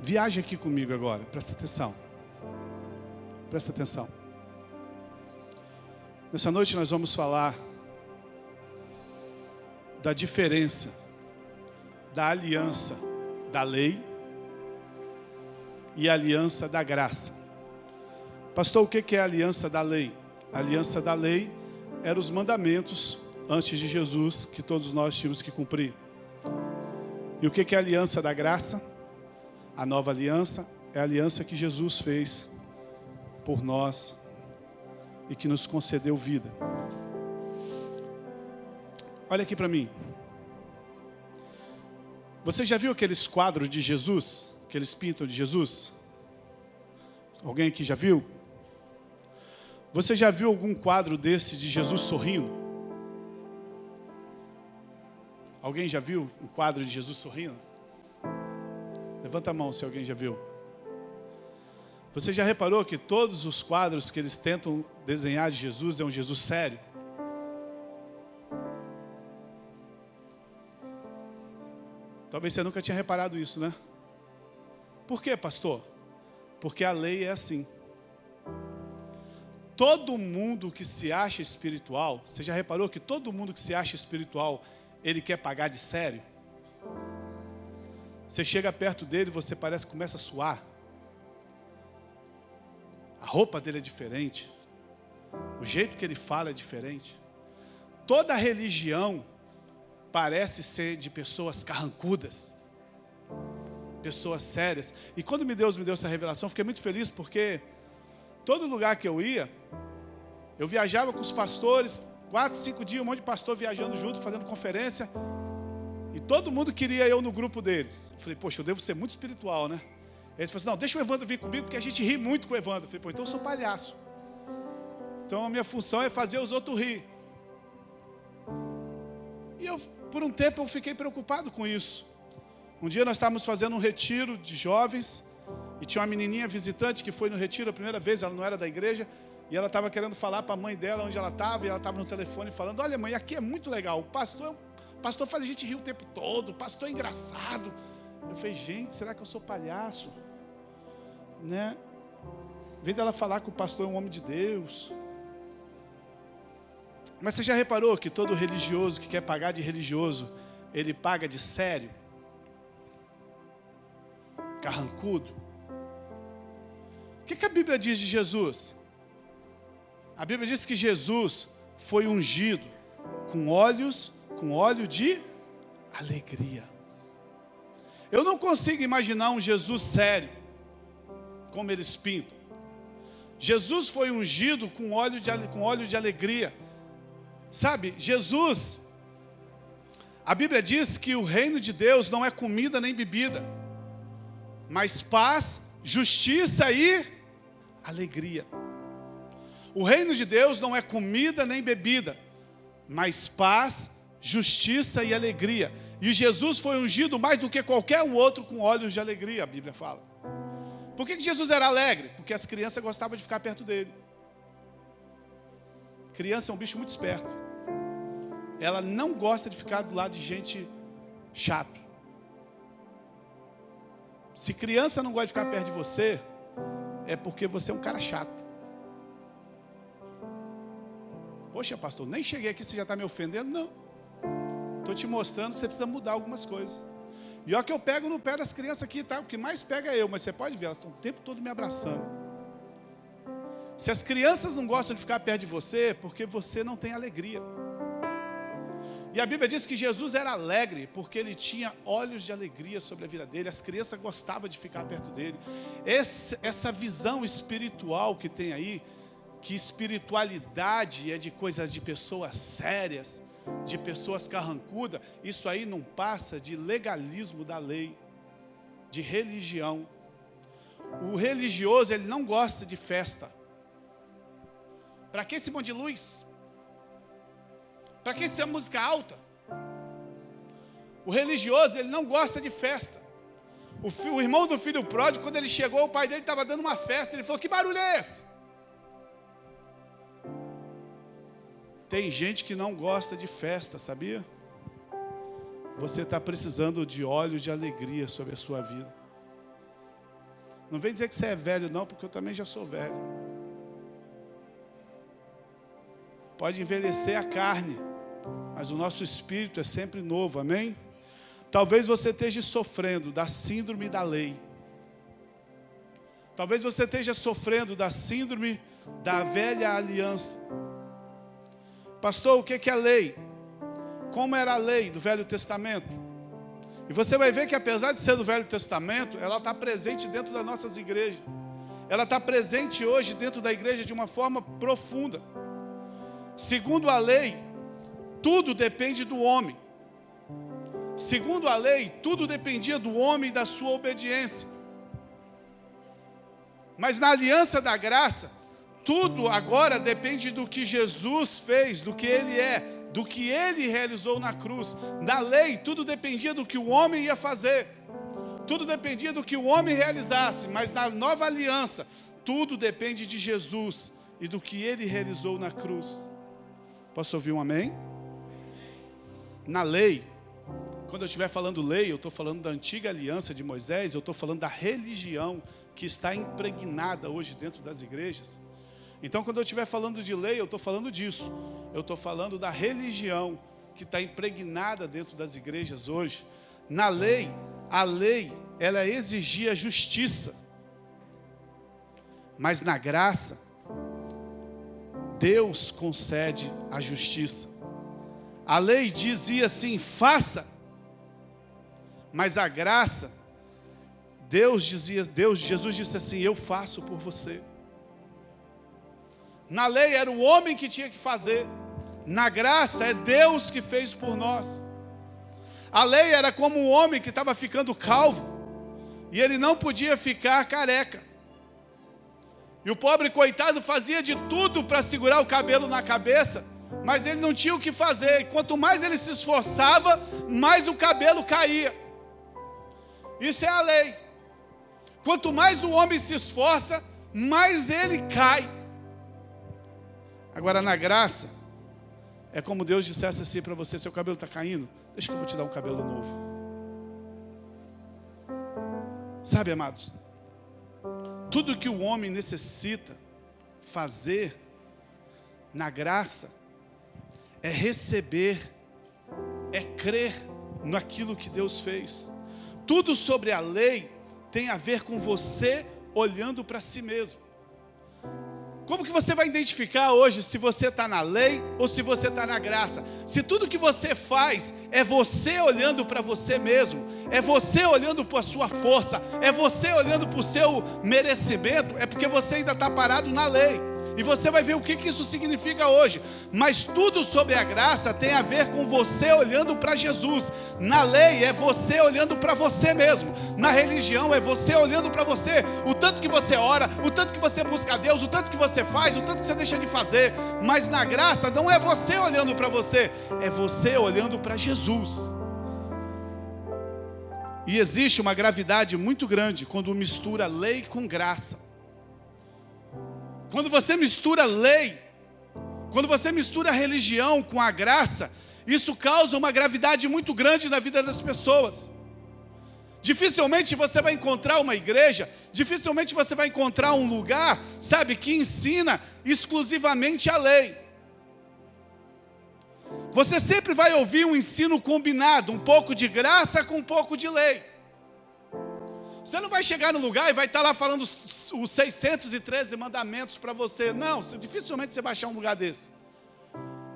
Viaje aqui comigo agora, presta atenção. Presta atenção. Nessa noite nós vamos falar da diferença da aliança da lei e a aliança da graça. Pastor, o que é a aliança da lei? A aliança da lei eram os mandamentos antes de Jesus que todos nós tínhamos que cumprir. E o que é a aliança da graça? A nova aliança é a aliança que Jesus fez por nós e que nos concedeu vida. Olha aqui para mim. Você já viu aqueles quadros de Jesus? Que eles pintam de Jesus? Alguém aqui já viu? Você já viu algum quadro desse de Jesus sorrindo? Alguém já viu um quadro de Jesus sorrindo? Levanta a mão se alguém já viu. Você já reparou que todos os quadros que eles tentam desenhar de Jesus é um Jesus sério? Talvez você nunca tinha reparado isso, né? Por quê, pastor? Porque a lei é assim. Todo mundo que se acha espiritual, você já reparou que todo mundo que se acha espiritual, ele quer pagar de sério? Você chega perto dele e você parece que começa a suar. A roupa dele é diferente. O jeito que ele fala é diferente. Toda religião parece ser de pessoas carrancudas, pessoas sérias. E quando Deus me deu essa revelação, fiquei muito feliz porque todo lugar que eu ia, eu viajava com os pastores, 4, 5 dias, um monte de pastor viajando junto, fazendo conferência. E todo mundo queria eu no grupo deles. Eu falei, poxa, eu devo ser muito espiritual, né? Eles falaram assim, não, deixa o Evandro vir comigo, porque a gente ri muito com o Evandro. Eu falei, pô, então eu sou palhaço. Então a minha função é fazer os outros rir. E por um tempo eu fiquei preocupado com isso. Um dia nós estávamos fazendo um retiro de jovens, e tinha uma menininha visitante que foi no retiro a primeira vez, ela não era da igreja, e ela estava querendo falar para a mãe dela onde ela estava, e ela estava no telefone falando, olha mãe, aqui é muito legal, o pastor faz a gente rir o tempo todo, o pastor é engraçado. Eu falei, gente, será que eu sou palhaço? Né? Em vez dela falar que o pastor é um homem de Deus. Mas você já reparou que todo religioso que quer pagar de religioso, ele paga de sério? Carrancudo? O que a Bíblia diz de Jesus? A Bíblia diz que Jesus foi ungido com óleo de alegria. Eu não consigo imaginar um Jesus sério, como eles pintam. Jesus foi ungido com óleo de alegria. Sabe, Jesus, a Bíblia diz que o reino de Deus não é comida nem bebida, mas paz, justiça e alegria. O reino de Deus não é comida nem bebida, mas paz, justiça e alegria. E Jesus foi ungido mais do que qualquer um outro com óleos de alegria, a Bíblia fala. Por que Jesus era alegre? Porque as crianças gostavam de ficar perto dele. Criança é um bicho muito esperto. Ela não gosta de ficar do lado de gente chato. Se criança não gosta de ficar perto de você, é porque você é um cara chato. Poxa, pastor, nem cheguei aqui, você já está me ofendendo? Não. Estou te mostrando que você precisa mudar algumas coisas. E olha que eu pego no pé das crianças aqui, tá? O que mais pega é eu, mas você pode ver, elas estão o tempo todo me abraçando. Se as crianças não gostam de ficar perto de você, é porque você não tem alegria. E a Bíblia diz que Jesus era alegre, porque ele tinha olhos de alegria sobre a vida dele. As crianças gostavam de ficar perto dele. Essa visão espiritual que tem aí, que espiritualidade é de coisas de pessoas sérias, de pessoas carrancudas, isso aí não passa de legalismo da lei, de religião. O religioso, ele não gosta de festa. Para que esse monte de luz? Para que essa música alta? O religioso, ele não gosta de festa. O irmão do filho pródigo, quando ele chegou, o pai dele estava dando uma festa, ele falou, que barulho é esse? Tem gente que não gosta de festa, sabia? Você está precisando de olhos de alegria sobre a sua vida. Não vem dizer que você é velho não, porque eu também já sou velho. Pode envelhecer a carne, mas o nosso espírito é sempre novo, amém? Talvez você esteja sofrendo da síndrome da lei. Talvez você esteja sofrendo da síndrome da velha aliança. Pastor, o que é a lei? Como era a lei do Velho Testamento? E você vai ver que apesar de ser do Velho Testamento, ela está presente dentro das nossas igrejas. Ela está presente hoje dentro da igreja de uma forma profunda. Segundo a lei, tudo depende do homem. Segundo a lei, tudo dependia do homem e da sua obediência. Mas na aliança da graça, tudo agora depende do que Jesus fez, do que Ele é, do que Ele realizou na cruz. Na lei, tudo dependia do que o homem ia fazer. Tudo dependia do que o homem realizasse. Mas na nova aliança, tudo depende de Jesus e do que Ele realizou na cruz. Posso ouvir um amém? Na lei, quando eu estiver falando lei, eu estou falando da antiga aliança de Moisés, eu estou falando da religião que está impregnada hoje dentro das igrejas. Então, quando eu estiver falando de lei, eu estou falando disso. Eu estou falando da religião que está impregnada dentro das igrejas hoje. Na lei, a lei, ela exigia justiça. Mas na graça, Deus concede a justiça. A lei dizia assim, faça. Mas a graça, Jesus disse assim, eu faço por você. Na lei era o homem que tinha que fazer. Na graça é Deus que fez por nós. A lei era como um homem que estava ficando calvo. E ele não podia ficar careca. E o pobre coitado fazia de tudo para segurar o cabelo na cabeça. Mas ele não tinha o que fazer. E quanto mais ele se esforçava, mais o cabelo caía. Isso é a lei. Quanto mais o homem se esforça, mais ele cai. Agora na graça, é como Deus dissesse assim para você, seu cabelo está caindo, deixa que eu vou te dar um cabelo novo. Sabe, amados, tudo que o homem necessita fazer na graça é receber, é crer naquilo que Deus fez. Tudo sobre a lei tem a ver com você olhando para si mesmo. Como que você vai identificar hoje se você está na lei ou se você está na graça? Se tudo que você faz é você olhando para você mesmo, é você olhando para a sua força, é você olhando para o seu merecimento, é porque você ainda está parado na lei. E você vai ver o que isso significa hoje. Mas tudo sobre a graça tem a ver com você olhando para Jesus. Na lei é você olhando para você mesmo. Na religião é você olhando para você. O tanto que você ora, o tanto que você busca a Deus, o tanto que você faz, o tanto que você deixa de fazer. Mas na graça não é você olhando para você, é você olhando para Jesus. E existe uma gravidade muito grande quando mistura lei com graça. Quando você mistura lei, quando você mistura a religião com a graça, isso causa uma gravidade muito grande na vida das pessoas. Dificilmente você vai encontrar uma igreja, dificilmente você vai encontrar um lugar, sabe, que ensina exclusivamente a lei. Você sempre vai ouvir um ensino combinado, um pouco de graça com um pouco de lei. Você não vai chegar no lugar e vai estar lá falando os 613 mandamentos para você. Não, dificilmente você vai achar um lugar desse.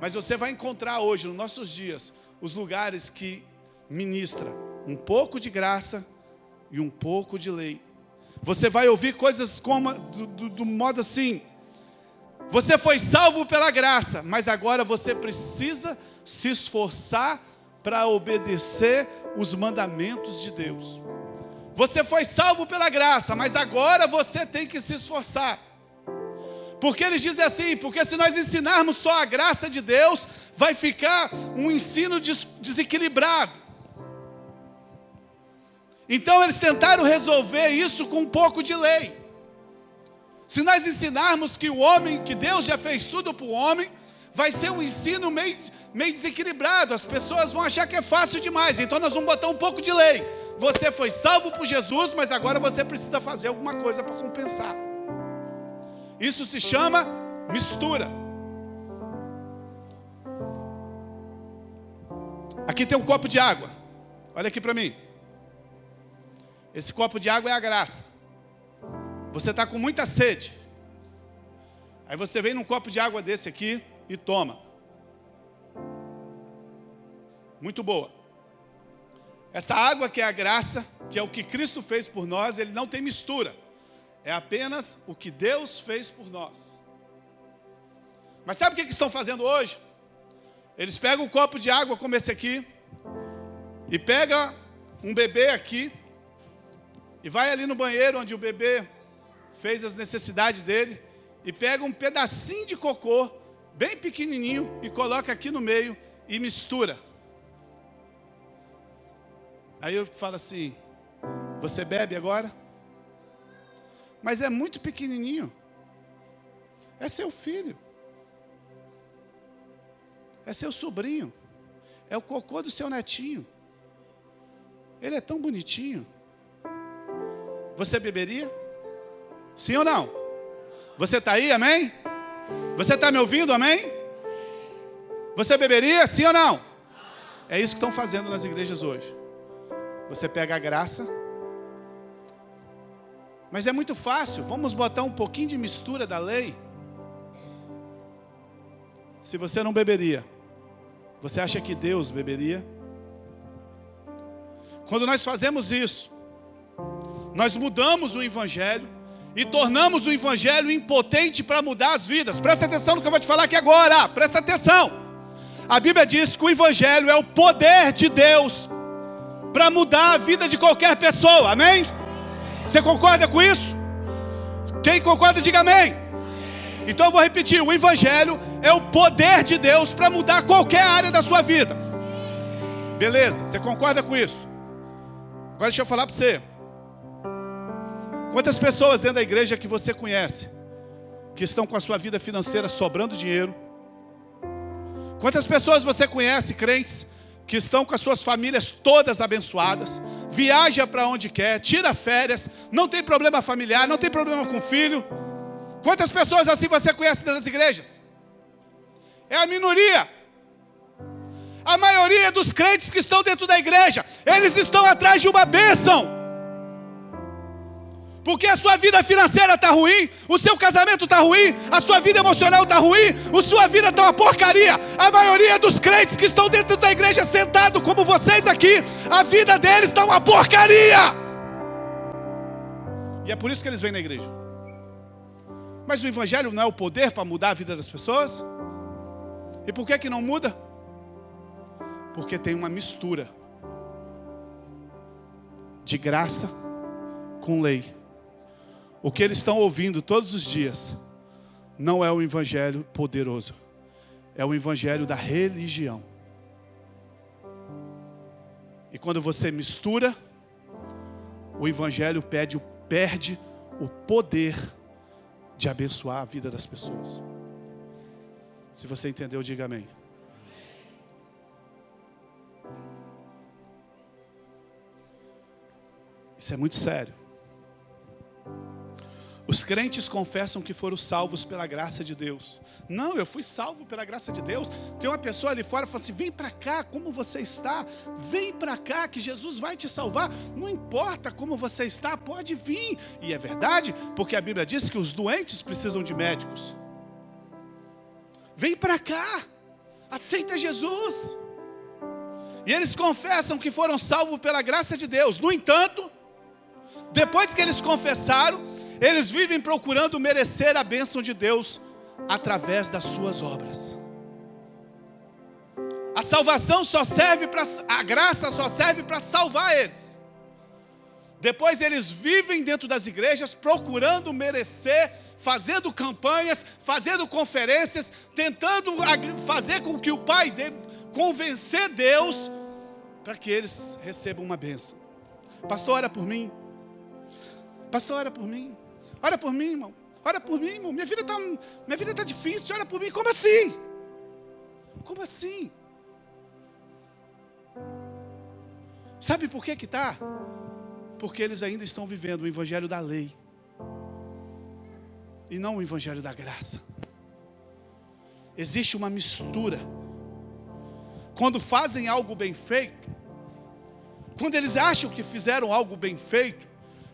Mas você vai encontrar hoje, nos nossos dias, os lugares que ministra um pouco de graça e um pouco de lei. Você vai ouvir coisas como, do modo assim, você foi salvo pela graça, mas agora você precisa se esforçar para obedecer os mandamentos de Deus. Você foi salvo pela graça, mas agora você tem que se esforçar. Porque eles dizem assim, porque se nós ensinarmos só a graça de Deus, vai ficar um ensino desequilibrado. Então eles tentaram resolver isso com um pouco de lei. Se nós ensinarmos que o homem, que Deus já fez tudo para o homem, vai ser um ensino meio desequilibrado. As pessoas vão achar que é fácil demais, então nós vamos botar um pouco de lei. Você foi salvo por Jesus, mas agora você precisa fazer alguma coisa para compensar. Isso se chama mistura. Aqui tem um copo de água. Olha aqui para mim. Esse copo de água é a graça. Você está com muita sede. Aí você vem num copo de água desse aqui e toma. Muito boa. Essa água que é a graça, que é o que Cristo fez por nós, ele não tem mistura. É apenas o que Deus fez por nós. Mas sabe o que estão fazendo hoje? Eles pegam um copo de água como esse aqui, e pega um bebê aqui, e vai ali no banheiro onde o bebê fez as necessidades dele, e pega um pedacinho de cocô, bem pequenininho, e coloca aqui no meio, e mistura. Aí eu falo assim, você bebe agora? Mas é muito pequenininho. É seu filho. É seu sobrinho. É o cocô do seu netinho. Ele é tão bonitinho. Você beberia? Sim ou não? Você está aí, amém? Você está me ouvindo, amém? Você beberia? Sim ou não? É isso que estão fazendo nas igrejas hoje. Você pega a graça, mas é muito fácil. Vamos botar um pouquinho de mistura da lei. Se você não beberia, você acha que Deus beberia? Quando nós fazemos isso, nós mudamos o Evangelho e tornamos o Evangelho impotente para mudar as vidas. Presta atenção no que eu vou te falar aqui agora. Presta atenção. A Bíblia diz que o Evangelho é o poder de Deus para mudar a vida de qualquer pessoa, amém? Você concorda com isso? Quem concorda, diga amém. Então eu vou repetir, o Evangelho é o poder de Deus para mudar qualquer área da sua vida. Beleza, você concorda com isso? Agora deixa eu falar para você. Quantas pessoas dentro da igreja que você conhece, que estão com a sua vida financeira sobrando dinheiro? Quantas pessoas você conhece, crentes, que estão com as suas famílias todas abençoadas, viaja para onde quer, tira férias, não tem problema familiar, não tem problema com o filho? Quantas pessoas assim você conhece nas igrejas? É a minoria. A maioria dos crentes que estão dentro da igreja, eles estão atrás de uma bênção. Porque a sua vida financeira está ruim, o seu casamento está ruim, a sua vida emocional está ruim, a sua vida está uma porcaria. A maioria dos crentes que estão dentro da igreja sentado como vocês aqui, a vida deles está uma porcaria. E é por isso que eles vêm na igreja. Mas o Evangelho não é o poder para mudar a vida das pessoas? E por que não muda? Porque tem uma mistura de graça com lei. O que eles estão ouvindo todos os dias não é o Evangelho poderoso, é o Evangelho da religião. E quando você mistura, o Evangelho perde o poder de abençoar a vida das pessoas. Se você entendeu, diga amém. Isso é muito sério. Os crentes confessam que foram salvos pela graça de Deus. Não, eu fui salvo pela graça de Deus. Tem uma pessoa ali fora que fala assim, vem para cá, como você está? Vem para cá que Jesus vai te salvar. Não importa como você está, pode vir. E é verdade, porque a Bíblia diz que os doentes precisam de médicos. Vem para cá, aceita Jesus. E eles confessam que foram salvos pela graça de Deus. No entanto, depois que eles confessaram, eles vivem procurando merecer a bênção de Deus através das suas obras. A salvação só serve para, a graça só serve para salvar eles. Depois eles vivem dentro das igrejas procurando merecer, fazendo campanhas, fazendo conferências, tentando fazer com que o Pai convencer Deus para que eles recebam uma bênção. Pastor, ora por mim. Pastor, ora por mim. Ora por mim, irmão. Ora por mim, irmão. Minha vida está difícil. Ora por mim. Como assim? Como assim? Sabe por que que está? Porque eles ainda estão vivendo o evangelho da lei e não o evangelho da graça. Existe uma mistura. Quando fazem algo bem feito, quando eles acham que fizeram algo bem feito,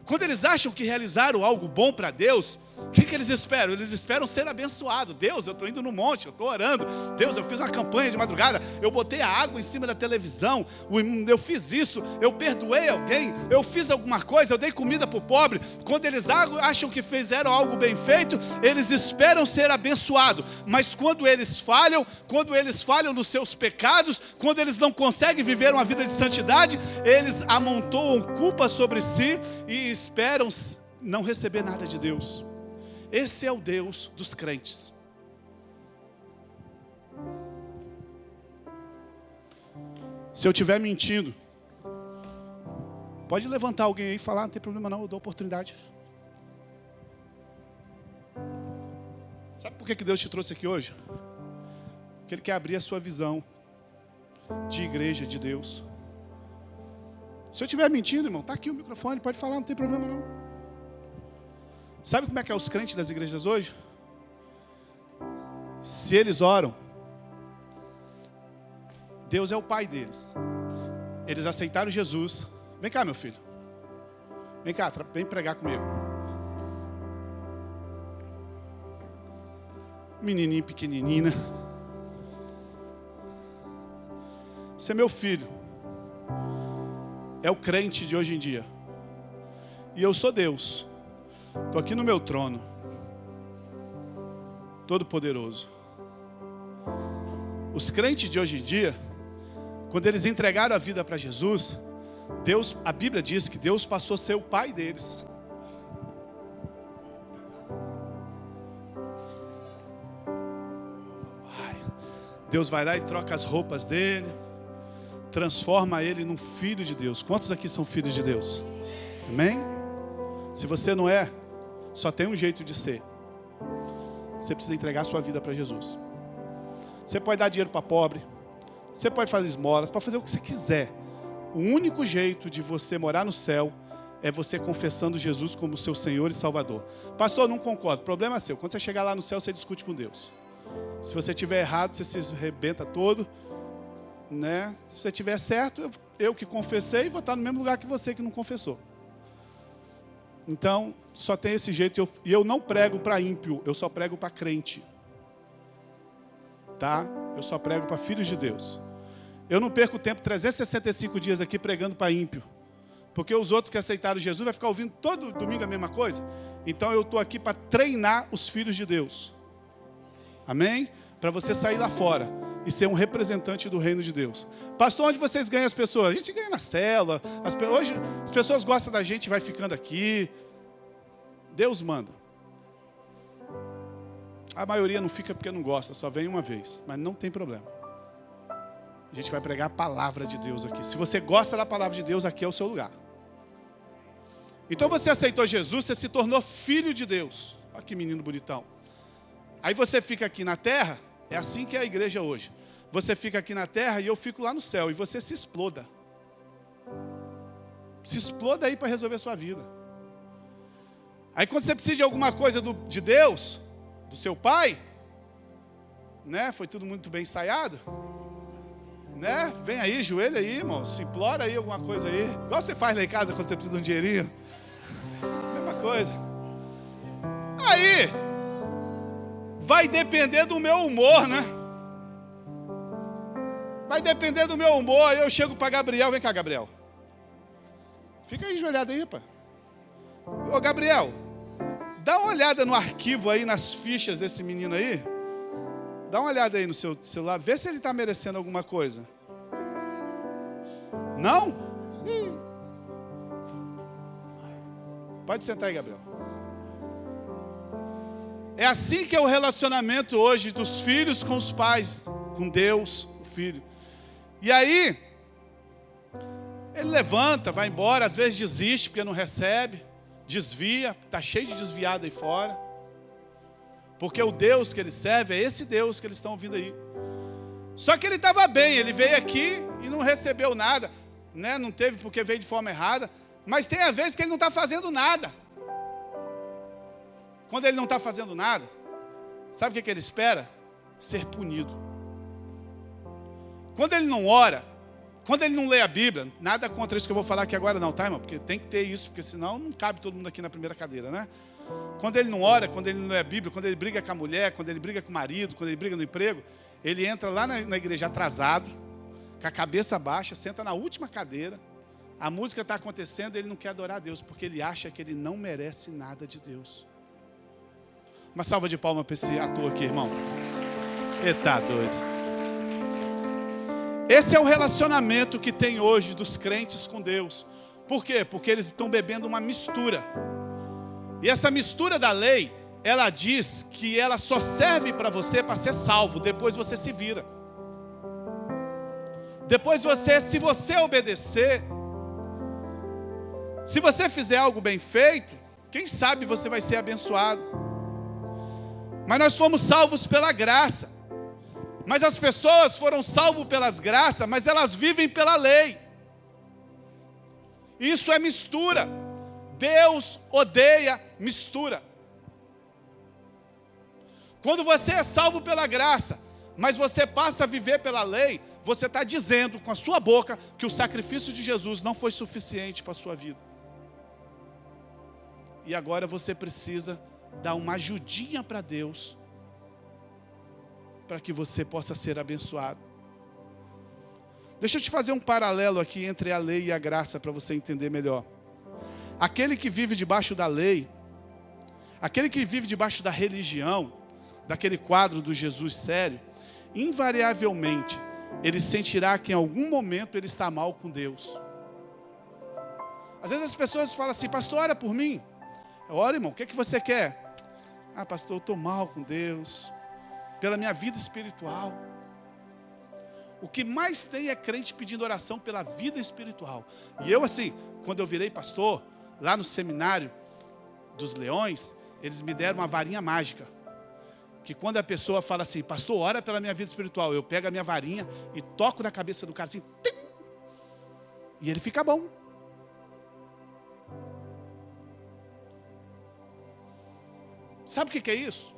quando eles acham que realizaram algo bom para Deus, o que eles esperam? Eles esperam ser abençoados. Deus, eu estou indo no monte, eu estou orando. Deus, eu fiz uma campanha de madrugada, eu botei a água em cima da televisão, eu fiz isso, eu perdoei alguém, eu fiz alguma coisa, eu dei comida para o pobre. Quando eles acham que fizeram algo bem feito, eles esperam ser abençoados. Mas quando eles falham nos seus pecados, quando eles não conseguem viver uma vida de santidade, eles amontoam culpa sobre si e esperam não receber nada de Deus. Esse é o Deus dos crentes. Se eu estiver mentindo, pode levantar alguém aí e falar, não tem problema não, eu dou oportunidade. Sabe por que Deus te trouxe aqui hoje? Porque Ele quer abrir a sua visão de igreja, de Deus. Se eu estiver mentindo, irmão, está aqui o microfone, pode falar, não tem problema não. Sabe como é que é os crentes das igrejas hoje? Se eles oram, Deus é o pai deles. Eles aceitaram Jesus. Vem cá, meu filho. Vem cá, vem pregar comigo. Menininho, pequenininha. Esse é meu filho. É o crente de hoje em dia. E eu sou Deus. Estou aqui no meu trono, todo-poderoso. Os crentes de hoje em dia, quando eles entregaram a vida para Jesus, Deus, a Bíblia diz que Deus passou a ser o pai deles. Deus vai lá e troca as roupas dele, transforma ele num filho de Deus. Quantos aqui são filhos de Deus? Amém? Se você não é, só tem um jeito de ser. Você precisa entregar a sua vida para Jesus. Você pode dar dinheiro para pobre, você pode fazer esmolas, pode fazer o que você quiser. O único jeito de você morar no céu é você confessando Jesus como seu Senhor e Salvador. Pastor, não concordo, problema é seu. Quando você chegar lá no céu, você discute com Deus. Se você estiver errado, você se arrebenta todo, né? Se você estiver certo, eu que confessei, vou estar no mesmo lugar que você que não confessou. Então, só tem esse jeito, e eu não prego para ímpio, eu só prego para crente. Tá? Eu só prego para filhos de Deus. Eu não perco tempo 365 dias aqui pregando para ímpio, porque os outros que aceitaram Jesus vai ficar ouvindo todo domingo a mesma coisa. Então eu estou aqui para treinar os filhos de Deus. Amém? Para você sair lá fora e ser um representante do reino de Deus. Pastor, onde vocês ganham as pessoas? A gente ganha na célula. Hoje as pessoas gostam da gente e vai ficando aqui. Deus manda. A maioria não fica porque não gosta, só vem uma vez. Mas não tem problema. A gente vai pregar a palavra de Deus aqui. Se você gosta da palavra de Deus, aqui é o seu lugar. Então você aceitou Jesus, você se tornou filho de Deus. Olha que menino bonitão. Aí você fica aqui na terra. É assim que é a igreja hoje. Você fica aqui na terra e eu fico lá no céu. E você se exploda. Se exploda aí para resolver a sua vida. Aí quando você precisa de alguma coisa de Deus, do seu pai, né? Foi tudo muito bem ensaiado. Né? Vem aí, joelho aí, irmão. Se implora aí alguma coisa aí. Igual você faz lá em casa quando você precisa de um dinheirinho. Mesma coisa. Aí vai depender do meu humor, né? Vai depender do meu humor. Aí eu chego para Gabriel. Vem cá, Gabriel. Fica aí enjoelhado aí, rapaz. Ô, Gabriel, dá uma olhada no arquivo aí, nas fichas desse menino aí. Dá uma olhada aí no seu celular. Vê se ele está merecendo alguma coisa. Não? Pode sentar aí, Gabriel. É assim que é o relacionamento hoje dos filhos com os pais, com Deus, o filho. E aí, ele levanta, vai embora, às vezes desiste porque não recebe, desvia, está cheio de desviado aí fora. Porque o Deus que ele serve é esse Deus que eles estão ouvindo aí. Só que ele estava bem, ele veio aqui e não recebeu nada. né? Não teve porque veio de forma errada. Mas tem às vezes que ele não está fazendo nada. Quando ele não está fazendo nada, sabe o que ele espera? Ser punido. Quando ele não ora, quando ele não lê a Bíblia, nada contra isso que eu vou falar aqui agora não, tá, irmão? Porque tem que ter isso, porque senão não cabe todo mundo aqui na primeira cadeira, né? Quando ele não ora, quando ele não lê a Bíblia, quando ele briga com a mulher, quando ele briga com o marido, quando ele briga no emprego, ele entra lá na igreja atrasado, com a cabeça baixa, senta na última cadeira, a música está acontecendo e ele não quer adorar a Deus, porque ele acha que ele não merece nada de Deus. Uma salva de palmas para esse ator aqui, irmão. Ele tá doido. Esse é o relacionamento que tem hoje dos crentes com Deus. Por quê? Porque eles estão bebendo uma mistura. E essa mistura da lei, ela diz que ela só serve para você para ser salvo. Depois você se vira. Depois você, se você obedecer, se você fizer algo bem feito, quem sabe você vai ser abençoado. Mas nós fomos salvos pela graça. Mas as pessoas foram salvas pelas graças, mas elas vivem pela lei. Isso é mistura. Deus odeia mistura. Quando você é salvo pela graça, mas você passa a viver pela lei, você está dizendo com a sua boca que o sacrifício de Jesus não foi suficiente para a sua vida. E agora você precisa dar uma ajudinha para Deus, para que você possa ser abençoado. Deixa eu te fazer um paralelo aqui entre a lei e a graça, para você entender melhor. Aquele que vive debaixo da lei, aquele que vive debaixo da religião, daquele quadro do Jesus sério, invariavelmente, ele sentirá que em algum momento ele está mal com Deus. Às vezes as pessoas falam assim: pastor, ora por mim. Ora, irmão, o que você quer? Ah, pastor, eu estou mal com Deus, pela minha vida espiritual. O que mais tem é crente pedindo oração pela vida espiritual. E eu assim, quando eu virei pastor, lá no seminário dos Leões, eles me deram uma varinha mágica. Que quando a pessoa fala assim: pastor, ora pela minha vida espiritual, eu pego a minha varinha e toco na cabeça do cara assim, tim, e ele fica bom. Sabe o que é isso?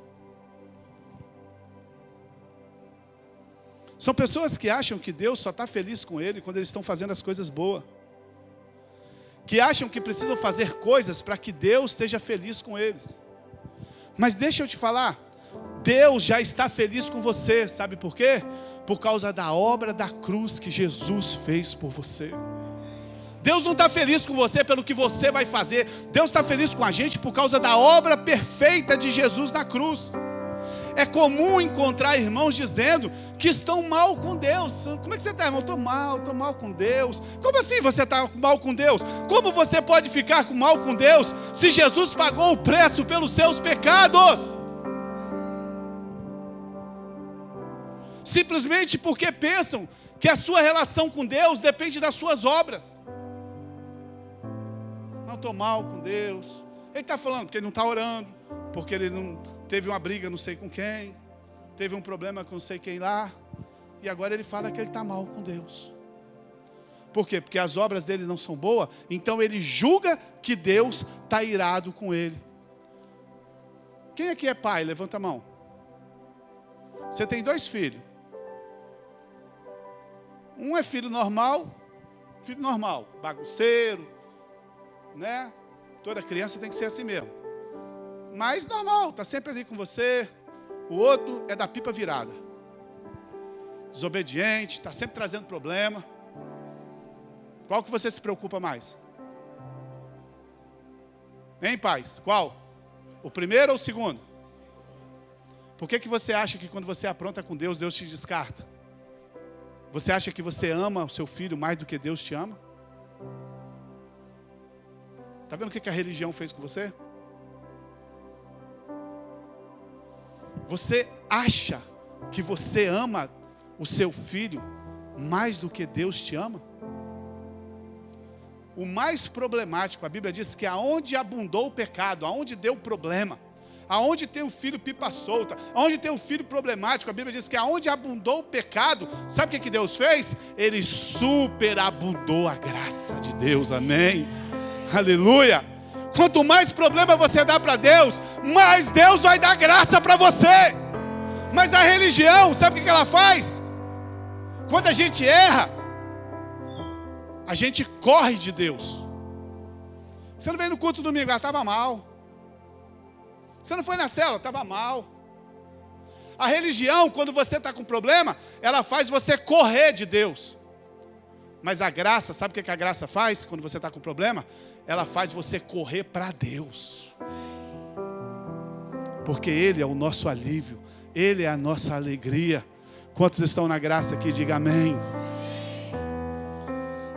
São pessoas que acham que Deus só está feliz com ele quando eles estão fazendo as coisas boas. Que acham que precisam fazer coisas para que Deus esteja feliz com eles. Mas deixa eu te falar, Deus já está feliz com você, sabe por quê? Por causa da obra da cruz que Jesus fez por você. Deus não está feliz com você pelo que você vai fazer. Deus está feliz com a gente por causa da obra perfeita de Jesus na cruz. É comum encontrar irmãos dizendo que estão mal com Deus. Como é que você está, irmão? Estou mal com Deus. Como assim você está mal com Deus? Como você pode ficar mal com Deus se Jesus pagou o preço pelos seus pecados? Simplesmente porque pensam que a sua relação com Deus depende das suas obras. Não estou mal com Deus. Ele está falando porque ele não está orando, porque ele não teve uma briga não sei com quem, teve um problema com não sei quem lá, e agora ele fala que ele está mal com Deus. Por quê? Porque as obras dele não são boas, então ele julga que Deus está irado com ele. Quem aqui é pai? Levanta a mão. Você tem 2 filhos. Um é filho normal, bagunceiro, né? Toda criança tem que ser assim mesmo. Mas normal, está sempre ali com você. O outro é da pipa virada. Desobediente, está sempre trazendo problema. Qual que você se preocupa mais? Hein, pais? Qual? O primeiro ou o segundo? Por que você acha que quando você apronta com Deus, Deus te descarta? Você acha que você ama o seu filho mais do que Deus te ama? Está vendo o que a religião fez com você? Você acha que você ama o seu filho mais do que Deus te ama? O mais problemático, a Bíblia diz que aonde abundou o pecado, aonde deu problema, Aonde tem um filho pipa solta, aonde tem um filho problemático, a Bíblia diz que aonde abundou o pecado, sabe o que Deus fez? Ele superabundou a graça de Deus, amém? Aleluia! Quanto mais problema você dá para Deus, mais Deus vai dar graça para você. Mas a religião, sabe o que ela faz? Quando a gente erra, a gente corre de Deus. Você não veio no culto domingo, estava mal. Você não foi na célula, estava mal. A religião, quando você está com problema, ela faz você correr de Deus. Mas a graça, sabe o que a graça faz quando você está com problema? Ela faz você correr para Deus. Porque Ele é o nosso alívio, Ele é a nossa alegria. Quantos estão na graça aqui? Diga amém.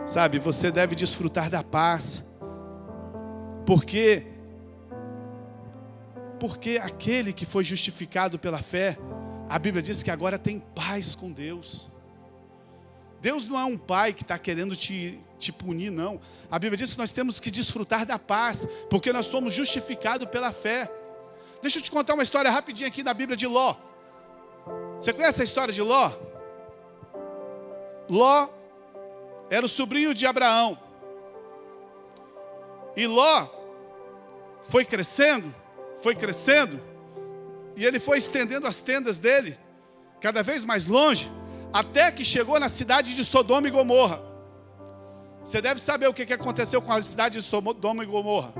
Sabe, você deve desfrutar da paz. Porque aquele que foi justificado pela fé, a Bíblia diz que agora tem paz com Deus. Deus não é um pai que está querendo te punir, não. A Bíblia diz que nós temos que desfrutar da paz, porque nós somos justificados pela fé. Deixa eu te contar uma história rapidinha aqui da Bíblia de Ló. Você conhece a história de Ló? Ló era o sobrinho de Abraão. E Ló foi crescendo, e ele foi estendendo as tendas dele, cada vez mais longe, até que chegou na cidade de Sodoma e Gomorra. Você deve saber o que aconteceu com a cidade de Sodoma e Gomorra.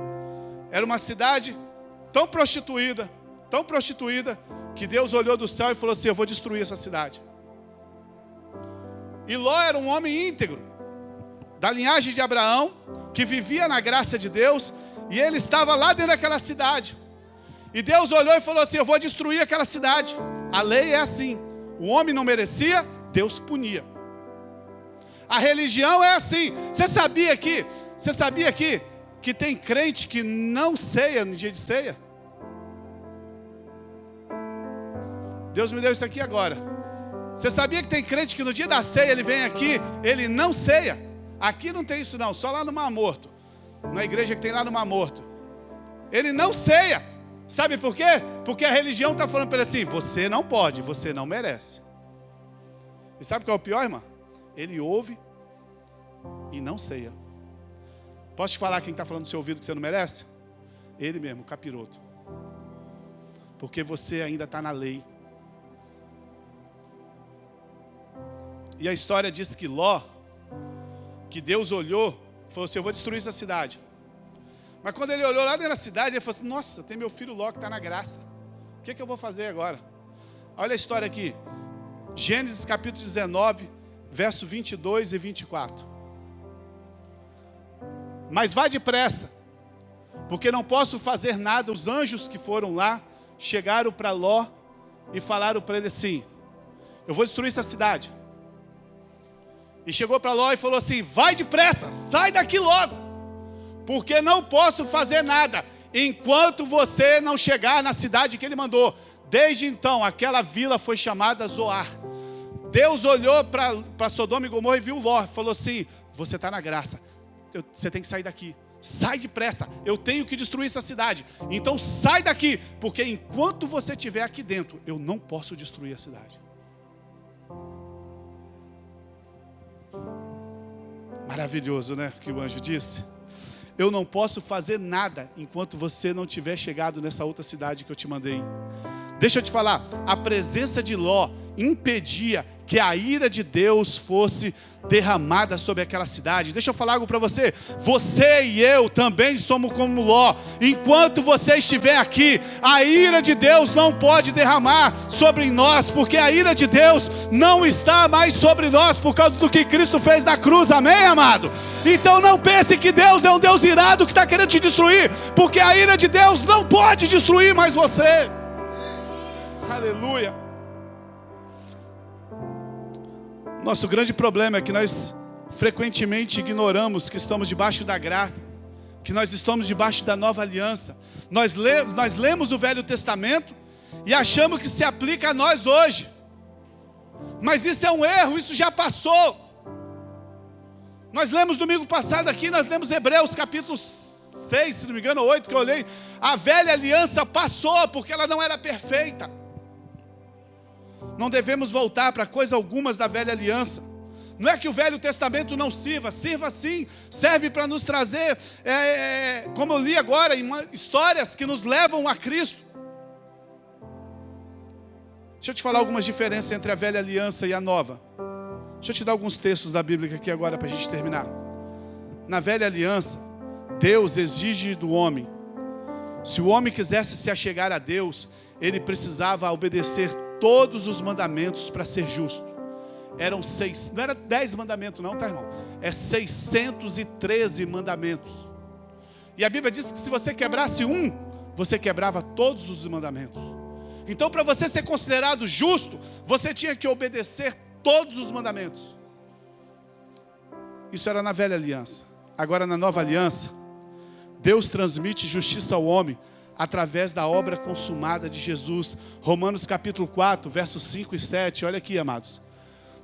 Era uma cidade tão prostituída, que Deus olhou do céu e falou assim: eu vou destruir essa cidade. E Ló era um homem íntegro, da linhagem de Abraão, que vivia na graça de Deus, e ele estava lá dentro daquela cidade. E Deus olhou e falou assim: eu vou destruir aquela cidade. A lei é assim, o homem não merecia, Deus punia. A religião é assim. Você sabia que tem crente que não ceia no dia de ceia? Deus me deu isso aqui agora. Você sabia que tem crente que no dia da ceia ele vem aqui, ele não ceia? Aqui não tem isso não, só lá no Mar Morto. Na igreja que tem lá no Mar Morto. Ele não ceia. Sabe por quê? Porque a religião está falando para ele assim: você não pode, você não merece. E sabe qual é o pior, irmão? Ele ouve e não ceia. Posso te falar quem está falando no seu ouvido que você não merece? Ele mesmo, o capiroto. Porque você ainda está na lei. E a história diz que Ló, que Deus olhou, falou assim: eu vou destruir essa cidade. Mas quando ele olhou lá dentro da cidade, ele falou assim: nossa, tem meu filho Ló que está na graça. O que eu vou fazer agora? Olha a história aqui. Gênesis capítulo 19, verso 22 e 24. Mas vá depressa, porque não posso fazer nada. Os anjos que foram lá, chegaram para Ló e falaram para ele assim: eu vou destruir essa cidade. E chegou para Ló e falou assim: vai depressa, sai daqui logo, porque não posso fazer nada enquanto você não chegar na cidade que ele mandou. Desde então, aquela vila foi chamada Zoar. Deus olhou para Sodoma e Gomorra e viu Ló, falou assim: você está na graça, você tem que sair daqui. Sai depressa, eu tenho que destruir essa cidade. Então sai daqui, porque enquanto você estiver aqui dentro, eu não posso destruir a cidade. Maravilhoso, né? O que o anjo disse. Eu não posso fazer nada enquanto você não tiver chegado nessa outra cidade que eu te mandei. Deixa eu te falar, a presença de Ló impedia que a ira de Deus fosse derramada sobre aquela cidade. Deixa eu falar algo para você. Você e eu também somos como Ló. Enquanto você estiver aqui, a ira de Deus não pode derramar sobre nós, porque a ira de Deus não está mais sobre nós por causa do que Cristo fez na cruz. Amém, amado? Então não pense que Deus é um Deus irado que está querendo te destruir, porque a ira de Deus não pode destruir mais você. Aleluia. Nosso grande problema é que nós frequentemente ignoramos que estamos debaixo da graça, que nós estamos debaixo da nova aliança. Nós lemos o Velho Testamento e achamos que se aplica a nós hoje. Mas isso é um erro, isso já passou. Nós lemos domingo passado aqui, nós lemos Hebreus capítulo 6, se não me engano, 8 que eu olhei, a velha aliança passou, porque ela não era perfeita. Não devemos voltar para coisa algumas da velha aliança. Não é que o Velho Testamento não sirva, sirva sim, serve para nos trazer, como eu li agora, histórias que nos levam a Cristo. Deixa eu te falar algumas diferenças entre a velha aliança e a nova. Deixa eu te dar alguns textos da Bíblia aqui agora para a gente terminar. Na velha aliança, Deus exige do homem. Se o homem quisesse se achegar a Deus, ele precisava obedecer todos os mandamentos para ser justo. Eram 6, não era 10 mandamentos não, tá, irmão? É 613 mandamentos. E a Bíblia diz que se você quebrasse um, você quebrava todos os mandamentos. Então, para você ser considerado justo, você tinha que obedecer todos os mandamentos. Isso era na velha aliança. Agora, na nova aliança, Deus transmite justiça ao homem através da obra consumada de Jesus. Romanos capítulo 4, versos 5 e 7. Olha aqui, amados.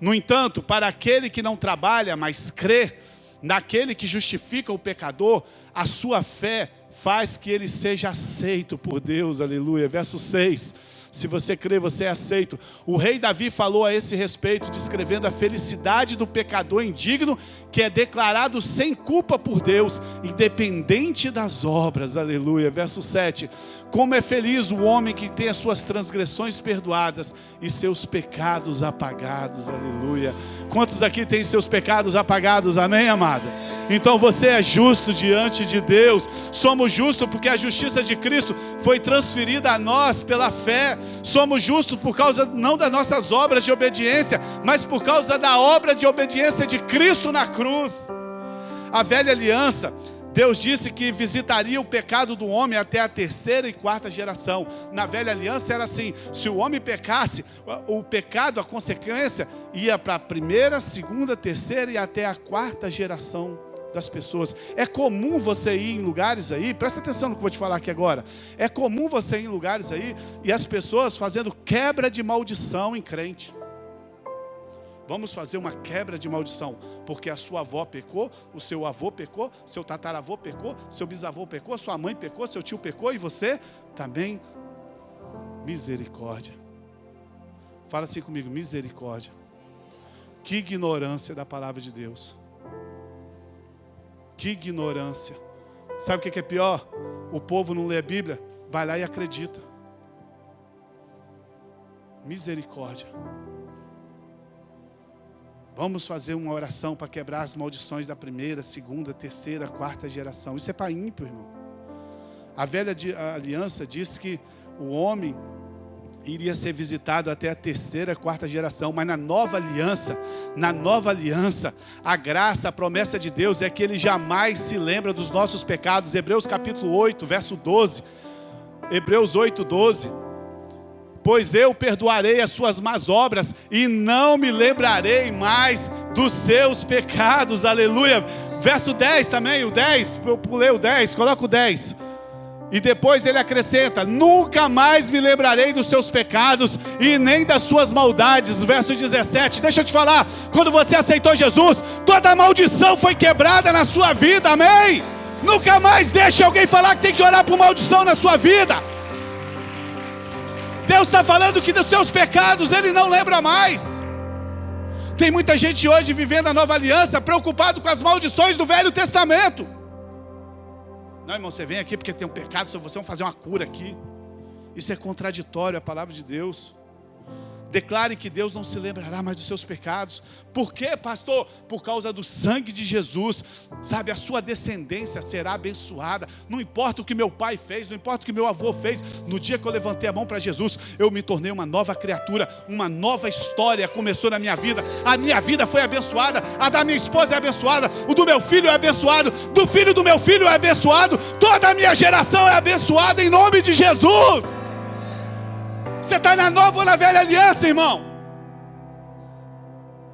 No entanto, para aquele que não trabalha, mas crê naquele que justifica o pecador, a sua fé faz que ele seja aceito por Deus. Aleluia. Verso 6. Se você crê, você é aceito. O rei Davi falou a esse respeito, descrevendo a felicidade do pecador indigno, que é declarado sem culpa por Deus, independente das obras. Aleluia. Verso 7. Como é feliz o homem que tem as suas transgressões perdoadas e seus pecados apagados. Aleluia. Quantos aqui têm seus pecados apagados? Amém, amado? Então você é justo diante de Deus. Somos justos porque a justiça de Cristo foi transferida a nós pela fé. Somos justos por causa não das nossas obras de obediência, mas por causa da obra de obediência de Cristo na cruz. A velha aliança, Deus disse que visitaria o pecado do homem até a 3ª e 4ª geração. Na velha aliança era assim: se o homem pecasse, o pecado, a consequência, ia para a 1ª, 2ª, 3ª e até a 4ª geração das pessoas. É comum você ir em lugares aí, presta atenção no que eu vou te falar aqui agora. É comum você ir em lugares aí e as pessoas fazendo quebra de maldição em crente. Vamos fazer uma quebra de maldição, porque a sua avó pecou, o seu avô pecou, seu tataravô pecou, seu bisavô pecou, sua mãe pecou, seu tio pecou e você também. Misericórdia. Fala assim comigo: misericórdia. Que ignorância da palavra de Deus. Que ignorância. Sabe o que é pior? O povo não lê a Bíblia, vai lá e acredita. Misericórdia. Vamos fazer uma oração para quebrar as maldições da 1ª, 2ª, 3ª, 4ª geração. Isso é para ímpio, irmão. A velha aliança diz que o homem iria ser visitado até a 3ª, 4ª geração, mas na nova aliança, a graça, a promessa de Deus é que Ele jamais se lembra dos nossos pecados. Hebreus capítulo 8, verso 12. Hebreus 8, 12. Pois eu perdoarei as suas más obras e não me lembrarei mais dos seus pecados. Aleluia. Verso 10 também, o 10, eu pulei o 10, coloca o 10. E depois ele acrescenta: nunca mais me lembrarei dos seus pecados e nem das suas maldades. Verso 17, deixa eu te falar, quando você aceitou Jesus, toda maldição foi quebrada na sua vida, amém? Nunca mais deixe alguém falar que tem que orar por maldição na sua vida. Deus está falando que dos seus pecados Ele não lembra mais. Tem muita gente hoje vivendo a nova aliança, preocupado com as maldições do Velho Testamento. Não, irmão, você vem aqui porque tem um pecado, só você vai fazer uma cura aqui. Isso é contraditório à palavra de Deus. Declare que Deus não se lembrará mais dos seus pecados. Por quê, pastor? Por causa do sangue de Jesus. Sabe, a sua descendência será abençoada. Não importa o que meu pai fez, não importa o que meu avô fez. No dia que eu levantei a mão para Jesus, eu me tornei uma nova criatura. Uma nova história começou na minha vida. A minha vida foi abençoada. A da minha esposa é abençoada. O do meu filho é abençoado. Do filho do meu filho é abençoado. Toda a minha geração é abençoada em nome de Jesus. Você está na nova ou na velha aliança, irmão?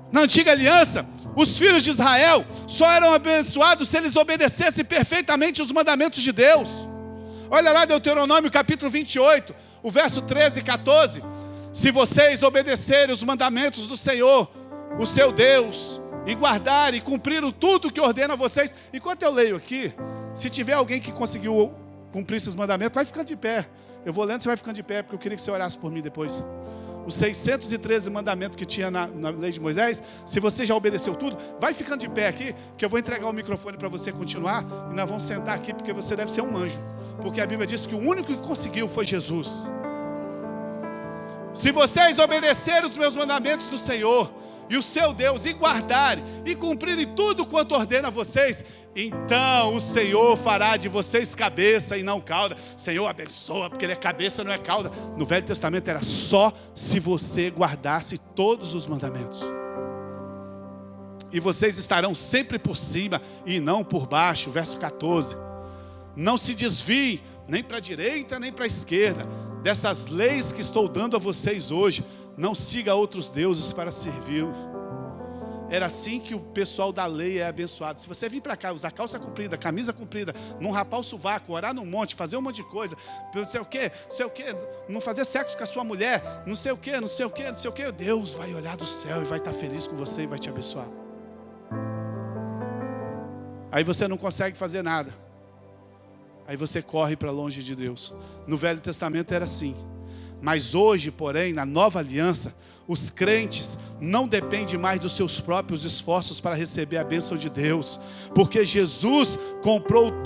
Na antiga aliança, os filhos de Israel só eram abençoados se eles obedecessem perfeitamente os mandamentos de Deus. Olha lá Deuteronômio capítulo 28, o verso 13 e 14. Se vocês obedecerem os mandamentos do Senhor, o seu Deus, e guardarem e cumpriram tudo que ordena a vocês. Enquanto eu leio aqui, Se tiver alguém que conseguiu cumprir esses mandamentos, vai ficando de pé. Eu vou lendo, você vai ficando de pé, porque eu queria que você orasse por mim depois. Os 613 mandamentos que tinha na lei de Moisés, se você já obedeceu tudo, vai ficando de pé aqui, que eu vou entregar o microfone para você continuar, e nós vamos sentar aqui, porque você deve ser um anjo. Porque a Bíblia diz que o único que conseguiu foi Jesus. Se vocês obedecerem os meus mandamentos do Senhor, e o seu Deus, e guardarem, e cumprirem tudo quanto ordena a vocês, então o Senhor fará de vocês cabeça e não cauda. Senhor abençoa, porque Ele é cabeça, não é cauda. No Velho Testamento era só se você guardasse todos os mandamentos. E vocês estarão sempre por cima e não por baixo. Verso 14. Não se desviem nem para a direita nem para a esquerda dessas leis que estou dando a vocês hoje. Não siga outros deuses para servi-los. Era assim que o pessoal da lei é abençoado. Se você vir para cá, usar calça comprida, camisa comprida, não rapar o sovaco, orar num monte, fazer um monte de coisa, não sei o quê, não fazer sexo com a sua mulher, não sei o quê, Deus vai olhar do céu e vai estar feliz com você e vai te abençoar. Aí você não consegue fazer nada. Aí você corre para longe de Deus. No Velho Testamento era assim. Mas hoje, porém, na nova aliança, os crentes não dependem mais dos seus próprios esforços para receber a bênção de Deus, porque Jesus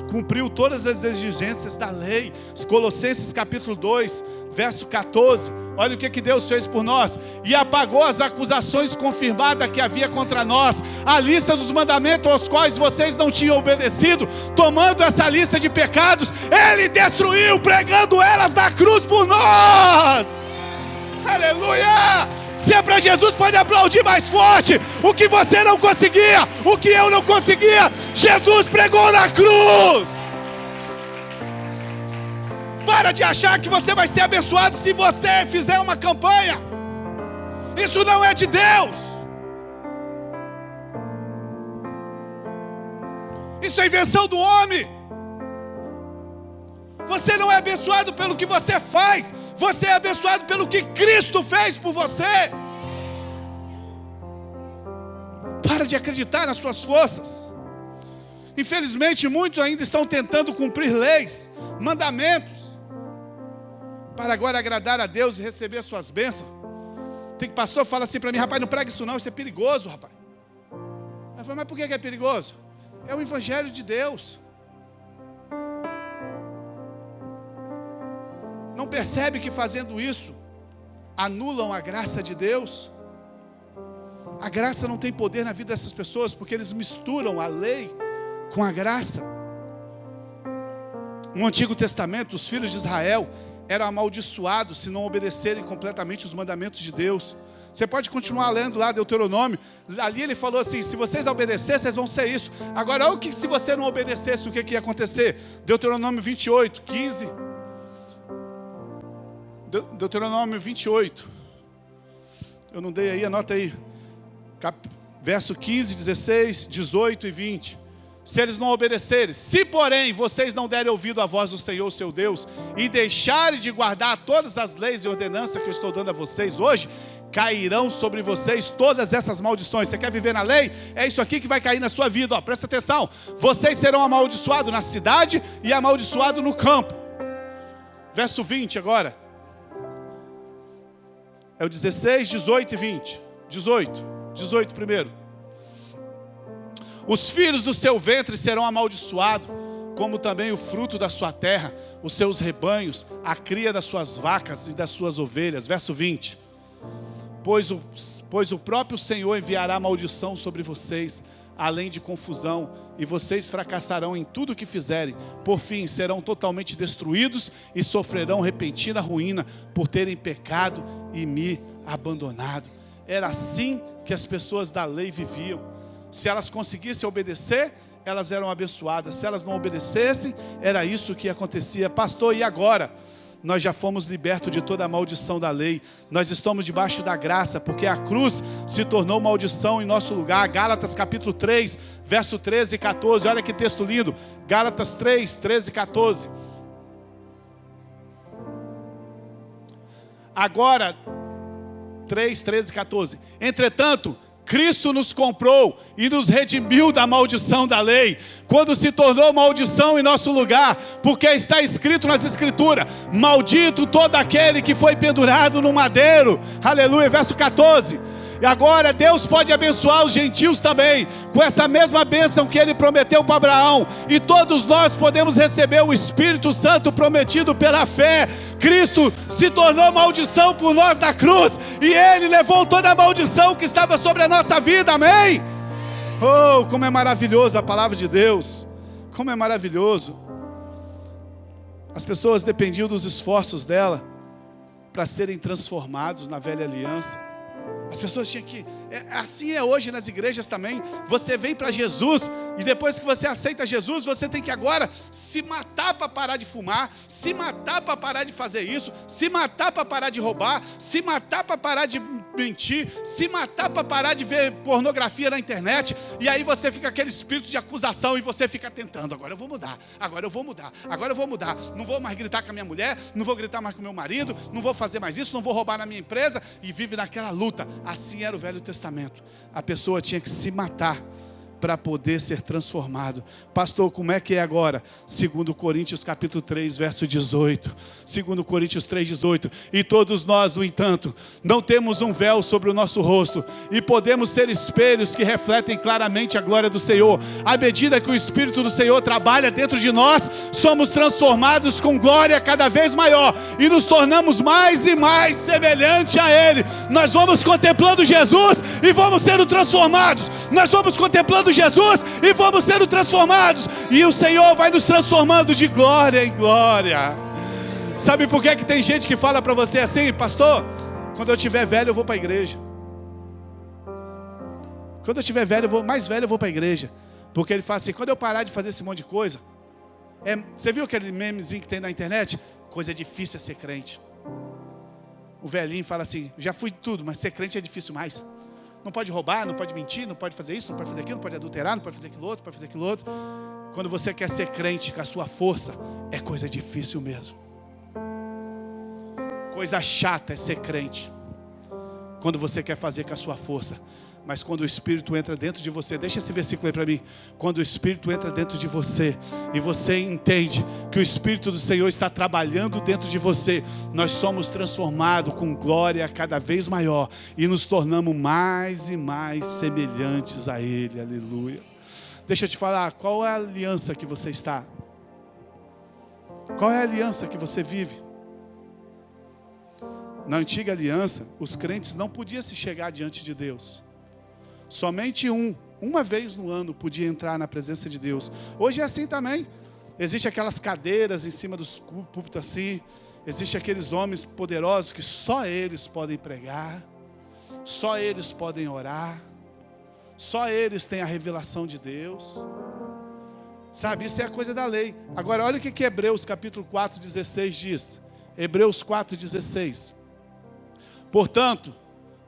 cumpriu todas as exigências da lei. Colossenses capítulo 2, verso 14, olha o que Deus fez por nós: e apagou as acusações confirmadas que havia contra nós, a lista dos mandamentos aos quais vocês não tinham obedecido. Tomando essa lista de pecados, Ele destruiu, pregando elas na cruz por nós. Aleluia! Se é para Jesus, pode aplaudir mais forte. O que você não conseguia, o que eu não conseguia, Jesus pregou na cruz. Para de achar que você vai ser abençoado se você fizer uma campanha. Isso não é de Deus. Isso é invenção do homem. Você não é abençoado pelo que você faz. Você é abençoado pelo que Cristo fez por você. Para de acreditar nas suas forças. Infelizmente, muitos ainda estão tentando cumprir leis, mandamentos, para agora agradar a Deus e receber as suas bênçãos. Tem que pastor fala assim para mim: rapaz, não prega isso não, isso é perigoso, rapaz. Eu falo: mas por que é perigoso? É o evangelho de Deus. Não percebe que fazendo isso anulam a graça de Deus? A graça não tem poder na vida dessas pessoas, porque eles misturam a lei com a graça. No Antigo Testamento, os filhos de Israel eram amaldiçoados se não obedecerem completamente os mandamentos de Deus. Você pode continuar lendo lá Deuteronômio. Ali ele falou assim: se vocês obedecerem, vocês vão ser isso. Agora, olha o que se você não obedecesse, o que ia acontecer? Deuteronômio 28, 15. Deuteronômio 28. Eu não dei aí, anota aí. Verso 15, 16, 18 e 20. Se eles não obedecerem, se porém vocês não derem ouvido à voz do Senhor, seu Deus, e deixarem de guardar todas as leis e ordenanças que eu estou dando a vocês hoje, cairão sobre vocês todas essas maldições. Você quer viver na lei? É isso aqui que vai cair na sua vida, ó, presta atenção. Vocês serão amaldiçoados na cidade e amaldiçoados no campo. Verso 20 agora. É o 16, 18 e 20. 18 primeiro. Os filhos do seu ventre serão amaldiçoados, como também o fruto da sua terra, os seus rebanhos, a cria das suas vacas e das suas ovelhas. Verso 20. Pois o próprio Senhor enviará maldição sobre vocês, além de confusão, e vocês fracassarão em tudo o que fizerem. Por fim, serão totalmente destruídos e sofrerão repentina ruína por terem pecado e me abandonado. Era assim que as pessoas da lei viviam. Se elas conseguissem obedecer, elas eram abençoadas. Se elas não obedecessem, era isso que acontecia. Pastor, e agora? Nós já fomos libertos de toda a maldição da lei. Nós estamos debaixo da graça, porque a cruz se tornou maldição em nosso lugar. Gálatas capítulo 3, verso 13 e 14. Olha que texto lindo. Gálatas 3, 13 e 14. Agora, 3, 13 e 14. Entretanto, Cristo nos comprou e nos redimiu da maldição da lei, quando se tornou maldição em nosso lugar, porque está escrito nas Escrituras: maldito todo aquele que foi pendurado no madeiro. Aleluia, verso 14. E agora Deus pode abençoar os gentios também, com essa mesma bênção que Ele prometeu para Abraão. E todos nós podemos receber o Espírito Santo prometido pela fé. Cristo se tornou maldição por nós na cruz, e Ele levou toda a maldição que estava sobre a nossa vida, amém? Oh, como é maravilhoso a palavra de Deus, como é maravilhoso. As pessoas dependiam dos esforços dela para serem transformados na velha aliança. As pessoas tinham que... assim é hoje nas igrejas também. Você vem para Jesus, e depois que você aceita Jesus, você tem que agora se matar para parar de fumar, se matar para parar de fazer isso, se matar para parar de roubar, se matar para parar de mentir, se matar para parar de ver pornografia na internet. E aí você fica aquele espírito de acusação, e você fica tentando: agora eu vou mudar, agora eu vou mudar, agora eu vou mudar. Não vou mais gritar com a minha mulher, não vou gritar mais com o meu marido, não vou fazer mais isso, não vou roubar na minha empresa. E vive naquela luta. Assim era o Velho Testamento. A pessoa tinha que se matar para poder ser transformado. Pastor, como é que é agora? 2 Coríntios capítulo 3, verso 18. 2 Coríntios 3, 18. E todos nós, no entanto, não temos um véu sobre o nosso rosto, e podemos ser espelhos que refletem claramente a glória do Senhor. À medida que o Espírito do Senhor trabalha dentro de nós, somos transformados com glória cada vez maior, e nos tornamos mais e mais semelhante a Ele. Nós vamos contemplando Jesus e vamos sendo transformados. Nós vamos contemplando Jesus e vamos sendo transformados, e o Senhor vai nos transformando de glória em glória. Sabe por que tem gente que fala para você assim: pastor, quando eu tiver velho eu vou para a igreja. Quando eu tiver velho, mais velho eu vou para a igreja. Porque ele fala assim: quando eu parar de fazer esse monte de coisa, você viu aquele memezinho que tem na internet? Coisa difícil é ser crente. O velhinho fala assim: já fui tudo, mas ser crente é difícil mais. Não pode roubar, não pode mentir, não pode fazer isso, não pode fazer aquilo, não pode adulterar, não pode fazer aquilo outro, não pode fazer aquilo outro. Quando você quer ser crente com a sua força, é coisa difícil mesmo. Coisa chata é ser crente quando você quer fazer com a sua força. Mas quando o Espírito entra dentro de você, deixa esse versículo aí para mim. Quando o Espírito entra dentro de você, e você entende que o Espírito do Senhor está trabalhando dentro de você, nós somos transformados com glória cada vez maior, e nos tornamos mais e mais semelhantes a Ele, aleluia. Deixa eu te falar, qual é a aliança que você está? Qual é a aliança que você vive? Na antiga aliança, os crentes não podiam se chegar diante de Deus. Somente uma vez no ano podia entrar na presença de Deus. Hoje é assim também. Existem aquelas cadeiras em cima dos púlpitos assim. Existem aqueles homens poderosos que só eles podem pregar, só eles podem orar, só eles têm a revelação de Deus. Sabe, isso é a coisa da lei. Agora olha o que Hebreus capítulo 4, 16 diz. Hebreus 4, 16. Portanto,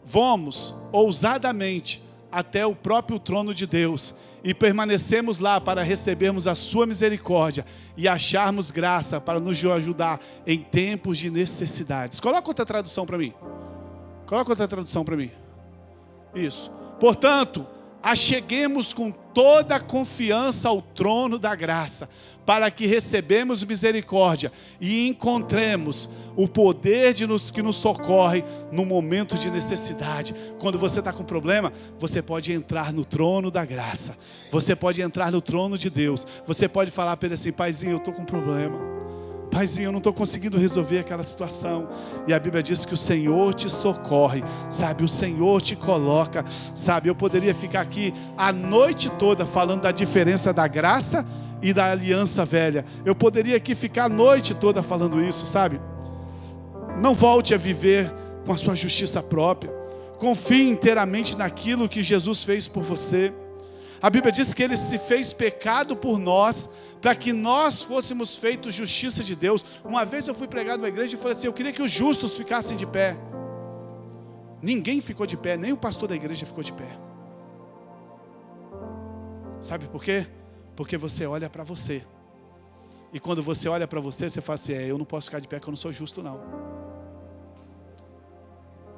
vamos ousadamente até o próprio trono de Deus, e permanecemos lá para recebermos a sua misericórdia e acharmos graça para nos ajudar em tempos de necessidades. Coloca outra tradução para mim. Coloca outra tradução para mim. Isso. Portanto, acheguemos com toda a confiança ao trono da graça, para que recebemos misericórdia e encontremos o poder que nos socorre no momento de necessidade. Quando você está com problema, você pode entrar no trono da graça, você pode entrar no trono de Deus, você pode falar para ele assim: paizinho, eu estou com problema, paizinho, eu não estou conseguindo resolver aquela situação. E a Bíblia diz que o Senhor te socorre, sabe, o Senhor te coloca, sabe. Eu poderia ficar aqui a noite toda falando da diferença da graça e da aliança velha. Eu poderia aqui ficar a noite toda falando isso, sabe. Não volte a viver com a sua justiça própria. Confie inteiramente naquilo que Jesus fez por você. A Bíblia diz que Ele se fez pecado por nós, para que nós fôssemos feitos justiça de Deus. Uma vez eu fui pregar numa igreja e falei assim: eu queria que os justos ficassem de pé. Ninguém ficou de pé, nem o pastor da igreja ficou de pé. Sabe por quê? Porque você olha para você. E quando você olha para você, você fala assim: eu não posso ficar de pé, porque eu não sou justo não.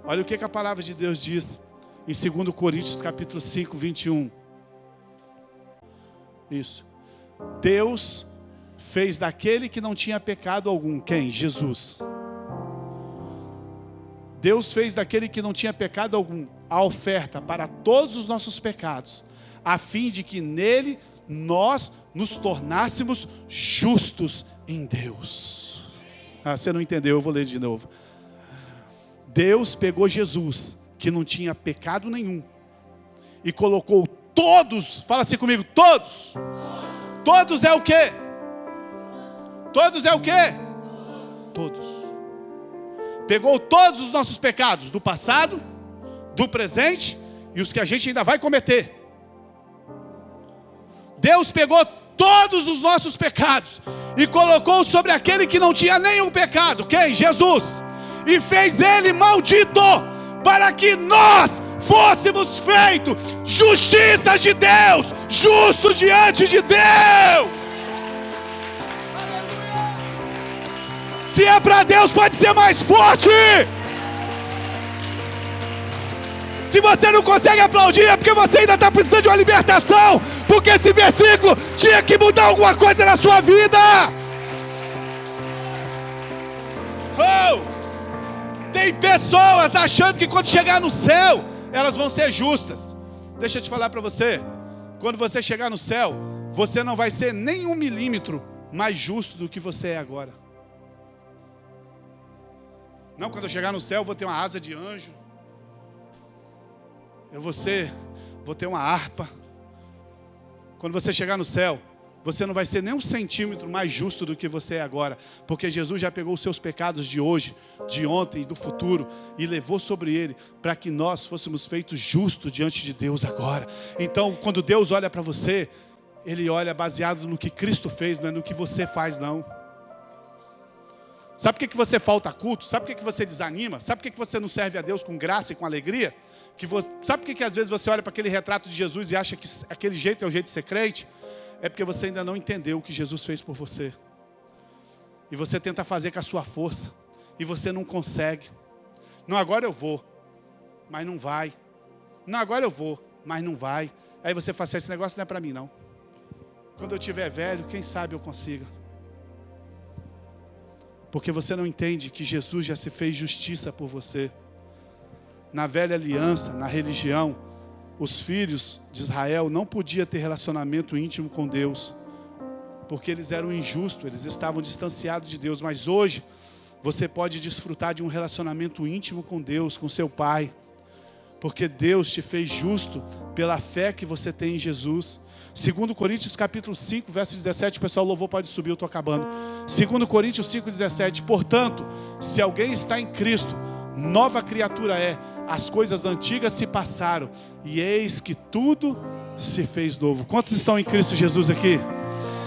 Olha o que a palavra de Deus diz Em 2 Coríntios capítulo 5, 21. Isso. Deus fez daquele que não tinha pecado algum. Quem? Jesus. Deus fez daquele que não tinha pecado algum a oferta para todos os nossos pecados, a fim de que nele nós nos tornássemos justos em Deus. Você não entendeu, eu vou ler de novo. Deus pegou Jesus, que não tinha pecado nenhum, e colocou todos, fala assim comigo, todos. Todos é o quê? Todos é o quê? Todos. Pegou todos os nossos pecados, do passado, do presente e os que a gente ainda vai cometer. Deus pegou todos os nossos pecados e colocou sobre aquele que não tinha nenhum pecado. Quem? Jesus. E fez ele maldito, para que nós fôssemos feitos justiça de Deus, justos diante de Deus. Se é para Deus, pode ser mais forte. Se você não consegue aplaudir, é porque você ainda está precisando de uma libertação. Porque esse versículo tinha que mudar alguma coisa na sua vida. Tem pessoas achando que quando chegar no céu, elas vão ser justas. Deixa eu te falar para você. Quando você chegar no céu, você não vai ser nem 1 milímetro mais justo do que você é agora. Não, quando eu chegar no céu, eu vou ter uma asa de anjo. Vou ter uma harpa. Quando você chegar no céu, você não vai ser nem 1 centímetro mais justo do que você é agora. Porque Jesus já pegou os seus pecados de hoje, de ontem e do futuro e levou sobre ele para que nós fôssemos feitos justos diante de Deus agora. Então, quando Deus olha para você, Ele olha baseado no que Cristo fez, não é no que você faz, não. Sabe por que você falta culto? Sabe por que você desanima? Sabe por que você não serve a Deus com graça e com alegria? Sabe por que às vezes você olha para aquele retrato de Jesus e acha que aquele jeito é o jeito de ser crente? É porque você ainda não entendeu o que Jesus fez por você. E você tenta fazer com a sua força. E você não consegue. Não, agora eu vou. Mas não vai. Não, agora eu vou. Mas não vai. Aí você fala assim, esse negócio não é para mim não. Quando eu estiver velho, quem sabe eu consiga. Porque você não entende que Jesus já se fez justiça por você. Na velha aliança, na religião, os filhos de Israel não podiam ter relacionamento íntimo com Deus, porque eles eram injustos, eles estavam distanciados de Deus. Mas hoje, você pode desfrutar de um relacionamento íntimo com Deus, com seu Pai, porque Deus te fez justo pela fé que você tem em Jesus. 2 Coríntios capítulo 5, verso 17, o pessoal louvor pode subir, eu estou acabando. 2 Coríntios 5, 17, portanto, se alguém está em Cristo, nova criatura é, as coisas antigas se passaram, e eis que tudo se fez novo. Quantos estão em Cristo Jesus aqui?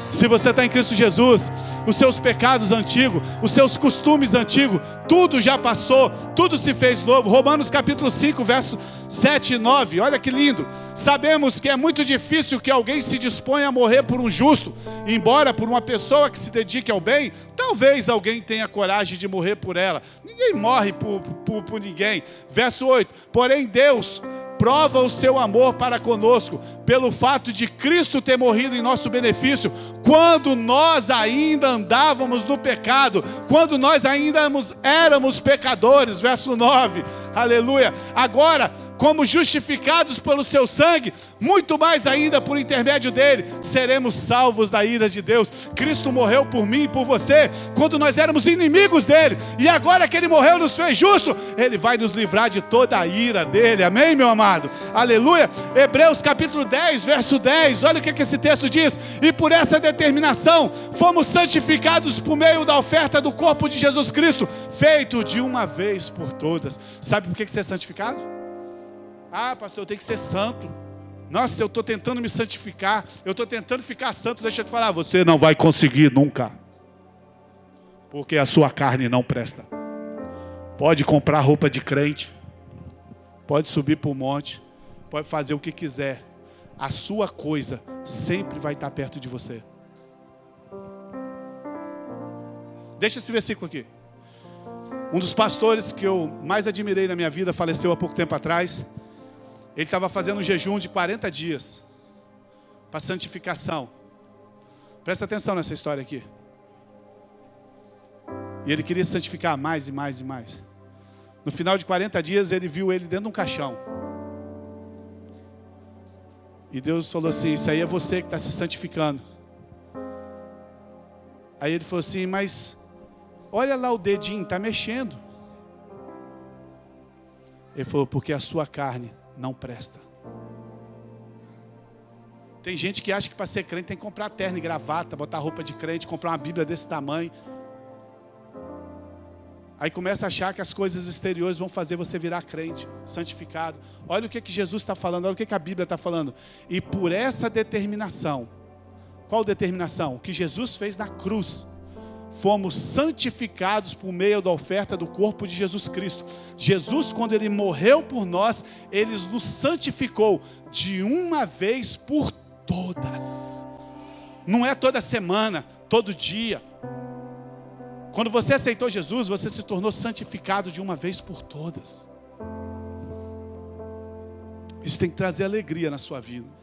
Se você está em Cristo Jesus, os seus pecados antigos, os seus costumes antigos, tudo já passou, tudo se fez novo. Romanos capítulo 5, verso 7 e 9, olha que lindo. Sabemos que é muito difícil que alguém se disponha a morrer por um justo, embora por uma pessoa que se dedique ao bem, talvez alguém tenha coragem de morrer por ela. Ninguém morre por ninguém. Verso 8, porém Deus prova o seu amor para conosco, pelo fato de Cristo ter morrido em nosso benefício, quando nós ainda andávamos no pecado, quando nós ainda éramos pecadores, verso 9, aleluia. Agora, como justificados pelo seu sangue, muito mais ainda por intermédio dele, seremos salvos da ira de Deus. Cristo morreu por mim e por você, quando nós éramos inimigos dele, e agora que ele morreu nos fez justo, ele vai nos livrar de toda a ira dele, amém, meu amado? Aleluia. Hebreus capítulo 10, verso 10, olha o que esse texto diz: e por essa determinação, fomos santificados por meio da oferta do corpo de Jesus Cristo, feito de uma vez por todas. Sabe por que você é santificado? Ah, pastor, eu tenho que ser santo. Nossa, eu estou tentando me santificar, eu estou tentando ficar santo. Deixa eu te falar, você não vai conseguir nunca, porque a sua carne não presta. Pode comprar roupa de crente, pode subir para o monte, pode fazer o que quiser, a sua coisa sempre vai estar perto de você. Deixa esse versículo aqui. Um dos pastores que eu mais admirei na minha vida faleceu há pouco tempo atrás. Ele estava fazendo um jejum de 40 dias para santificação. Presta atenção nessa história aqui. E ele queria se santificar mais e mais e mais. No final de 40 dias, ele viu ele dentro de um caixão. E Deus falou assim, isso aí é você que está se santificando. Aí ele falou assim, mas olha lá o dedinho, está mexendo. Ele falou, porque a sua carne não presta. Tem gente que acha que para ser crente tem que comprar terno e gravata, botar roupa de crente, comprar uma Bíblia desse tamanho. Aí começa a achar que as coisas exteriores vão fazer você virar crente, santificado. Olha o que Jesus está falando, olha o que a Bíblia está falando. E por essa determinação, qual determinação? O que Jesus fez na cruz. Fomos santificados por meio da oferta do corpo de Jesus Cristo. Jesus, quando Ele morreu por nós, Ele nos santificou de uma vez por todas. Não é toda semana, todo dia. Quando você aceitou Jesus, você se tornou santificado de uma vez por todas. Isso tem que trazer alegria na sua vida.